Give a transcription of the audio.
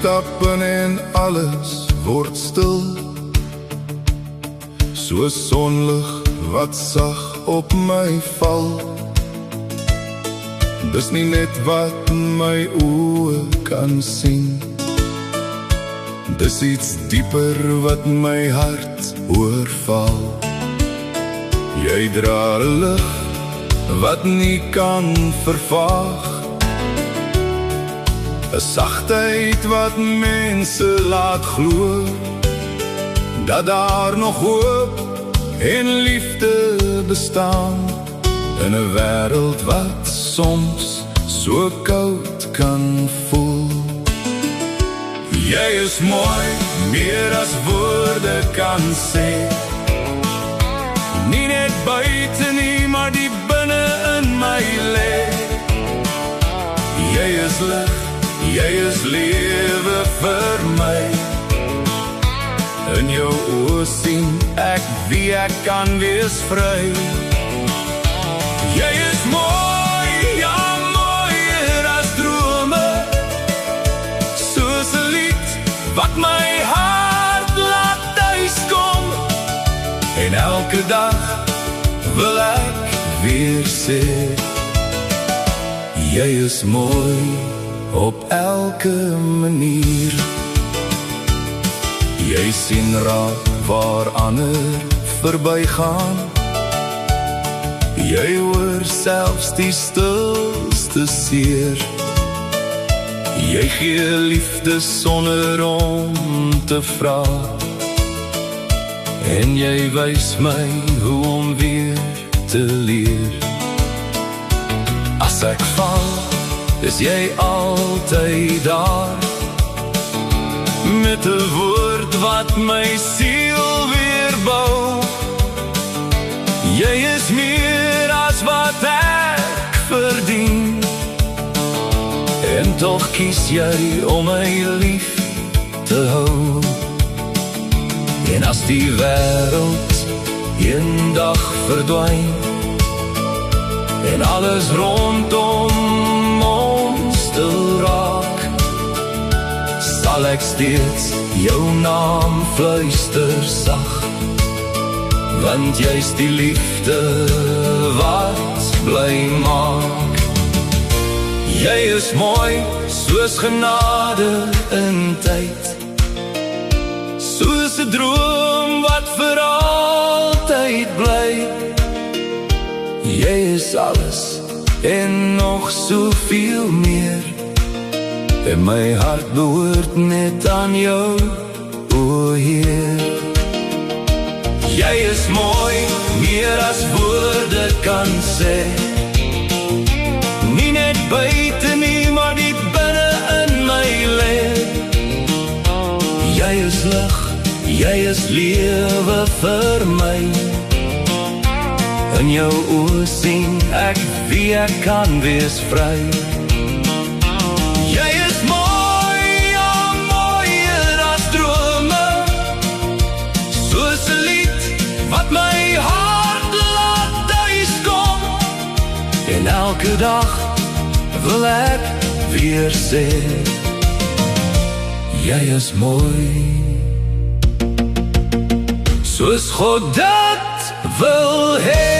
voetstappen en alles word stil, so sonlig wat sag op my val. Dis nie net wat my oë kan sien, dis iets dieper wat my hart oorval. Jy dra 'n lig wat nie kan vervaag, 'n sagtheid wat mense laat glo dat daar nog hoop en liefde bestaan in 'n wêreld wat soms so koud kan voel. Jy is mooi, meer as woorde kan sê, nie net buite nie, maar die binne in my lê. Jy is lig, jy is lewe vir my, in jou oë sien ek wie ek kan wees vry. Jy is mooi, ja mooier as drome, soos 'n lied wat my hart laat tuiskom, en elke dag wil ek weer sê, jy is mooi op elke manier. Jy sien raak waar ander verbygaan, jy hoor selfs die stilste seer. Jy gee liefde sonder om te vra, en jy wys my hoe om weer te leer. As ek val, is jy altyd daar, met 'n woord wat my siel weer bou. Jy is meer as wat ek verdien, en tog kies jy om my lief te hou. En as die wêreld eendag verdwyn, en alles rondom ons stil raak, sal ek steeds jou naam fluister sag, want jy's die liefde wat bly maak. Jy is mooi, soos genade in tyd, soos 'n droom wat vir altyd bly. Jy is alles en nog soveel meer, en my hart behoort net aan jou, o Heer. Jy is mooi, meer as woorde kan sê, nie net buite nie, maar die binne in my lê. Jy is lig, jy is lewe vir my, in jou oë sien ek wie ek kan wees vry. Jy is mooi, ja mooier as drome, soos 'n lied wat my hart laat tuiskom, en elke dag wil ek weer sê, jy is mooi, soos God dit wil hê.